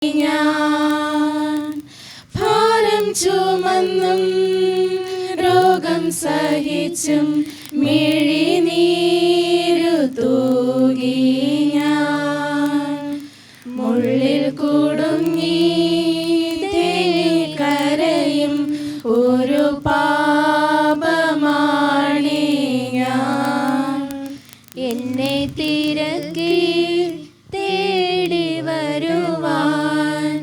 ഞാൻ ഭാരം ചുമന്നും രോഗം സഹിച്ചും മിഴിനീരു തൂകി ഞാൻ മുള്ളിൽ കുടുങ്ങി കരയും ഒരു പാപമാണി ഞാൻ. എന്നെ തിരക്കി തേടി വരുവാൻ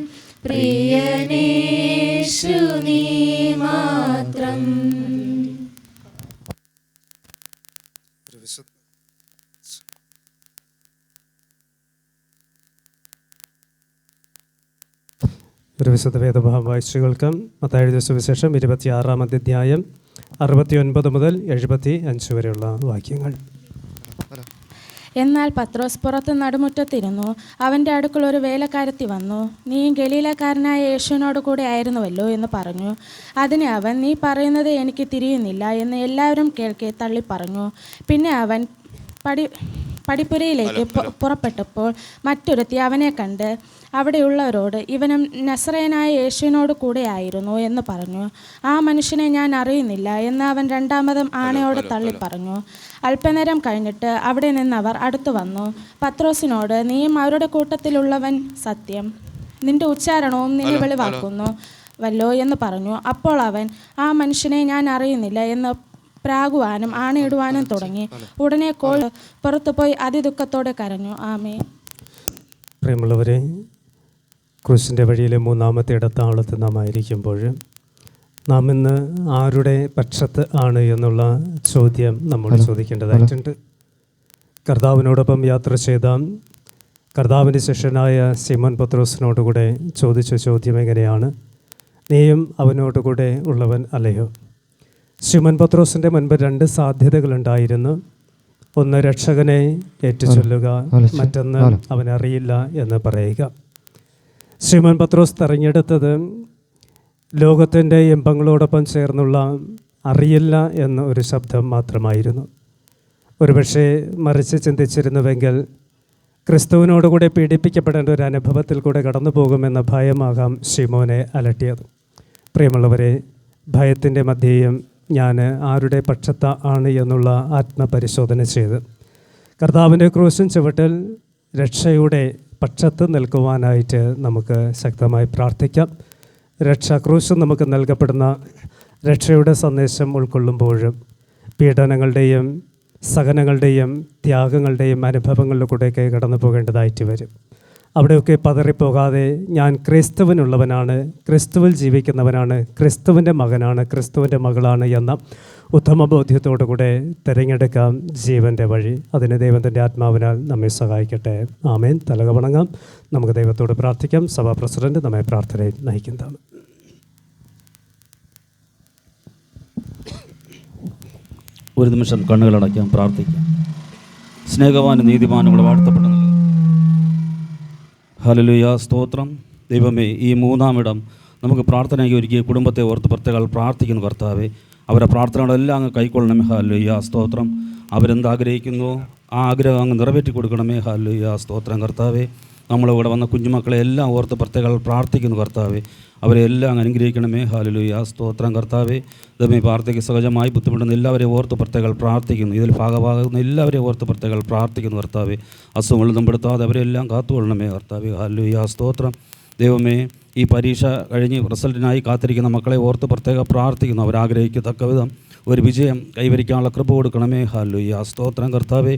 പ്രിയനേശു നീ മാത്രം. ഒരു വിശുദ്ധ വേദഭാഗം വായിച്ചു കേൾക്കാം. മത്തായിയുടെ സുവിശേഷം 26-ാം അധ്യായം 69 മുതൽ 75 വരെയുള്ള വാക്യങ്ങൾ. എന്നാൽ പത്രോസ് പുറത്ത് നടുമുറ്റത്തിരുന്നു. അവൻ്റെ അടുക്കൽ ഒരു വേലക്കാരത്തി വന്നു. നീ ഗലീലക്കാരനായ യേശുവിനോട് കൂടെ ആയിരുന്നുവല്ലോ എന്ന് പറഞ്ഞു. അതിന് അവൻ, നീ പറയുന്നത് എനിക്ക് തിരിയുന്നില്ല എന്ന് എല്ലാവരും കേൾക്കെ തള്ളി പറഞ്ഞു. പിന്നെ അവൻ പടിപ്പുരയിലേക്ക് പുറപ്പെട്ടപ്പോൾ മറ്റൊരുത്തി അവനെ കണ്ട് അവിടെയുള്ളവരോട്, ഇവനും നസറേയനായ യേശുവിനോട് കൂടെ ആയിരുന്നു എന്ന് പറഞ്ഞു. ആ മനുഷ്യനെ ഞാൻ അറിയുന്നില്ല എന്ന് അവൻ രണ്ടാമതും ആണയോടെ തള്ളി പറഞ്ഞു. അല്പനേരം കഴിഞ്ഞിട്ട് അവിടെ നിന്നവർ അടുത്തു വന്നു പത്രോസിനോട്, നീയും അവരുടെ കൂട്ടത്തിലുള്ളവൻ സത്യം, നിന്റെ ഉച്ചാരണവും നിന്നെ വെളിവാക്കുന്നു വല്ലോ എന്ന് പറഞ്ഞു. അപ്പോൾ അവൻ, ആ മനുഷ്യനെ ഞാൻ അറിയുന്നില്ല എന്ന് പ്രാകുവാനും ആണയിടുവാനും തുടങ്ങി. ഉടനെ കോൾ പുറത്തുപോയി അതിദുഃഖത്തോടെ കരഞ്ഞു. ആമേൻ. പ്രിയമുള്ളവരെ, ക്രൂശിൻ്റെ വഴിയിലെ 3-ാമത്തെ ഇടത്താളത്ത് നാം ആയിരിക്കുമ്പോൾ നാം ഇന്ന് ആരുടെ പക്ഷത്ത് ആണ് എന്നുള്ള ചോദ്യം നമ്മൾ ചോദിക്കേണ്ടതായിട്ടുണ്ട്. കർത്താവിനോടൊപ്പം യാത്ര ചെയ്ത കർത്താവിൻ്റെ ശിഷ്യനായ ശിമോൻ പത്രോസിനോടുകൂടെ ചോദിച്ച ചോദ്യം എങ്ങനെയാണ്? നീയും അവനോടുകൂടെ ഉള്ളവൻ അല്ലയോ? ശിമോൻ പത്രോസിൻ്റെ മുൻപ് 2 സാധ്യതകളുണ്ടായിരുന്നു. ഒന്ന് രക്ഷകനെ ഏറ്റുചൊല്ലുക, മറ്റൊന്ന് അവനറിയില്ല എന്ന് പറയുക. ശിമോൻ പത്രോസ് തിരഞ്ഞെടുത്തത് ലോകത്തിൻ്റെ ഇമ്പങ്ങളോടൊപ്പം ചേർന്നുള്ള അറിയില്ല എന്ന ഒരു ശബ്ദം മാത്രമായിരുന്നു. ഒരുപക്ഷെ മറിച്ച് ചിന്തിച്ചിരുന്നുവെങ്കിൽ ക്രിസ്തുവിനോടുകൂടെ പീഡിപ്പിക്കപ്പെടേണ്ട ഒരു അനുഭവത്തിൽ കൂടെ കടന്നു പോകുമെന്ന ഭയമാകാം ശിമോനെ അലട്ടിയത്. പ്രിയമുള്ളവരെ, ഭയത്തിൻ്റെ മധ്യേയും ഞാൻ ആരുടെ പക്ഷത്ത് ആണ് എന്നുള്ള ആത്മപരിശോധന ചെയ്ത് കർത്താവിൻ്റെ ക്രൂശിൻ ചുവട്ടിൽ രക്ഷയുടെ പക്ഷത്ത് നിൽക്കുവാനായിട്ട് നമുക്ക് ശക്തമായി പ്രാർത്ഥിക്കാം. ക്രൂശ് നമുക്ക് നൽകപ്പെടുന്ന രക്ഷയുടെ സന്ദേശം ഉൾക്കൊള്ളുമ്പോഴും പീഡനങ്ങളുടെയും സഹനങ്ങളുടെയും ത്യാഗങ്ങളുടെയും അനുഭവങ്ങളിലൂടെയൊക്കെ കടന്നു പോകേണ്ടതായിട്ട് വരും. അവിടെയൊക്കെ പതറിപ്പോകാതെ ഞാൻ ക്രിസ്തുവിനുള്ളവനാണ്, ക്രിസ്തുവിൽ ജീവിക്കുന്നവനാണ്, ക്രിസ്തുവിൻ്റെ മകനാണ്, ക്രിസ്തുവിൻ്റെ മകളാണ് എന്ന ഉത്തമബോധ്യത്തോടുകൂടെ തിരഞ്ഞെടുക്കാം ജീവൻ്റെ വഴി. അതിന് ദൈവത്തിൻ്റെ ആത്മാവിനാൽ നമ്മെ സഹായിക്കട്ടെ. ആമേൻ. തലക വണങ്ങാം. നമുക്ക് ദൈവത്തോട് പ്രാർത്ഥിക്കാം. സഭാ പ്രസിഡന്റ് നമ്മെ പ്രാർത്ഥനയിൽ നയിക്കുന്നതാണ്. ഒരു നിമിഷം കണ്ണുകളടയ്ക്കാം, പ്രാർത്ഥിക്കാം. സ്നേഹവാനും നീതിമാനുകളെ വാഴ്ത്തപ്പെടുന്നത്. ഹല്ലേലൂയ, സ്തോത്രം. ദൈവമേ, ഈ 3-ാം നമുക്ക് പ്രാർത്ഥനയ്ക്ക് ഒരുക്കിയ കുടുംബത്തെ ഓർത്ത് പ്രത്യേകം പ്രാർത്ഥിക്കുന്നു കർത്താവേ. അവരുടെ പ്രാർത്ഥനകളെല്ലാം അങ്ങ് കൈക്കൊള്ളണമേ. ഹല്ലേലൂയ, സ്തോത്രം. അവരെന്താഗ്രഹിക്കുന്നുവോ ആ ആഗ്രഹം അങ്ങ് നിറവേറ്റി കൊടുക്കണമേ. ഹല്ലേലൂയ, സ്തോത്രം കർത്താവേ. നമ്മളിവിടെ വന്ന കുഞ്ഞുമക്കളെ എല്ലാം ഓർത്ത് പ്രത്യേകം പ്രാർത്ഥിക്കുന്നു കർത്താവേ. അവരെ എല്ലാം അങ്ങ് അനുഗ്രഹിക്കണമേ. ഹല്ലേലൂയ, സ്തോത്രം കർത്താവേ. ദൈവമേ, പ്രാർത്ഥിക്ക് സഹജമായി ബുദ്ധിമുട്ടുന്ന എല്ലാവരെയും ഓർത്ത് പ്രത്യേകം പ്രാർത്ഥിക്കുന്നു. ഇതിൽ ഭാഗമാകുന്ന എല്ലാവരെയും ഓർത്ത് പ്രത്യേകം പ്രാർത്ഥിക്കുന്നു കർത്താവേ. അസുഖങ്ങളൊന്നും പെടുത്താതെ അവരെല്ലാം കാത്തുകൊള്ളണമേ കർത്താവേ. ഹല്ലേലൂയ, സ്തോത്രം. ദൈവമേ, ഈ പരീക്ഷ കഴിഞ്ഞ് റിസൾട്ടിനായി കാത്തിരിക്കുന്ന മക്കളെ ഓർത്ത് പ്രത്യേകം പ്രാർത്ഥിക്കുന്നു. അവരാഗ്രഹിക്കത്തക്ക വിധം ഒരു വിജയം കൈവരിക്കാനുള്ള കൃപ കൊടുക്കണമേ. ഹല്ലേലൂയ, സ്തോത്രം കർത്താവേ.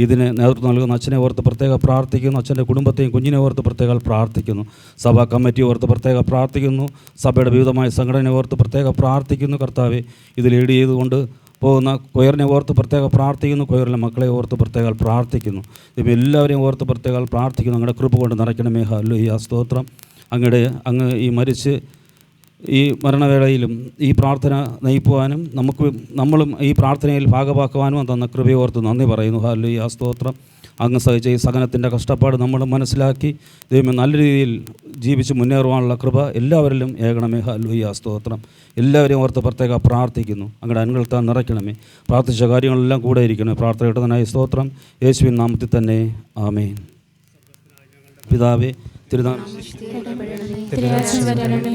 ഇതിന് നേതൃത്വം നൽകുന്ന അച്ഛനെ ഓർത്ത് പ്രത്യേകം പ്രാർത്ഥിക്കുന്നു. അച്ഛൻ്റെ കുടുംബത്തെയും കുഞ്ഞിനെ ഓർത്ത് പ്രത്യേകം പ്രാർത്ഥിക്കുന്നു. സഭാ കമ്മിറ്റി ഓർത്ത് പ്രത്യേകം പ്രാർത്ഥിക്കുന്നു. സഭയുടെ വിവിധമായ സംഘടനയെ ഓർത്ത് പ്രത്യേകം പ്രാർത്ഥിക്കുന്നു കർത്താവെ. ഇത് ലീഡ് ചെയ്തുകൊണ്ട് പോകുന്ന കൊയറിനെ ഓർത്ത് പ്രത്യേകം പ്രാർത്ഥിക്കുന്നു. കൊയറിലെ മക്കളെ ഓർത്ത് പ്രത്യേകം പ്രാർത്ഥിക്കുന്നു. ഇപ്പം എല്ലാവരെയും ഓർത്ത് പ്രത്യേകം പ്രാർത്ഥിക്കുന്നു. അങ്ങയുടെ കൃപ കൊണ്ട് നിറയ്ക്കണമേ. ഹല്ലേലൂയ, സ്തോത്രം. അങ്ങ് ഈ മരിച്ച് ഈ മരണവേളയിലും ഈ പ്രാർത്ഥന നയിക്കുവാനും നമ്മളും ഈ പ്രാർത്ഥനയിൽ ഭാഗമാക്കുവാനും തന്ന കൃപയോർത്ത് നന്ദി പറയുന്നു. ഹല്ലേലൂയ, സ്തോത്രം. അങ്ങ് സഹിച്ച ഈ സഹനത്തിൻ്റെ കഷ്ടപ്പാട് നമ്മൾ മനസ്സിലാക്കി ദൈവമേ നല്ല രീതിയിൽ ജീവിച്ച് മുന്നേറുവാനുള്ള കൃപ എല്ലാവരിലും ഏകണമേ. ഹല്ലേലൂയ, സ്തോത്രം. എല്ലാവരെയും ഓർത്ത് പ്രത്യേകം പ്രാർത്ഥിക്കുന്നു. അങ്ങയുടെ അനുഗ്രഹത്താൽ നിറയ്ക്കണമേ. പ്രാർത്ഥിച്ച കാര്യങ്ങളെല്ലാം കൂടെ ഇരിക്കണമേ. പ്രാർത്ഥന കിട്ടുന്നതിനായി സ്തോത്രം. യേശുവിൻ നാമത്തിൽ തന്നെ ആമേൻ. പിതാവേ, തിരുനാൾ തിരുരാജ്യം വരണമേ.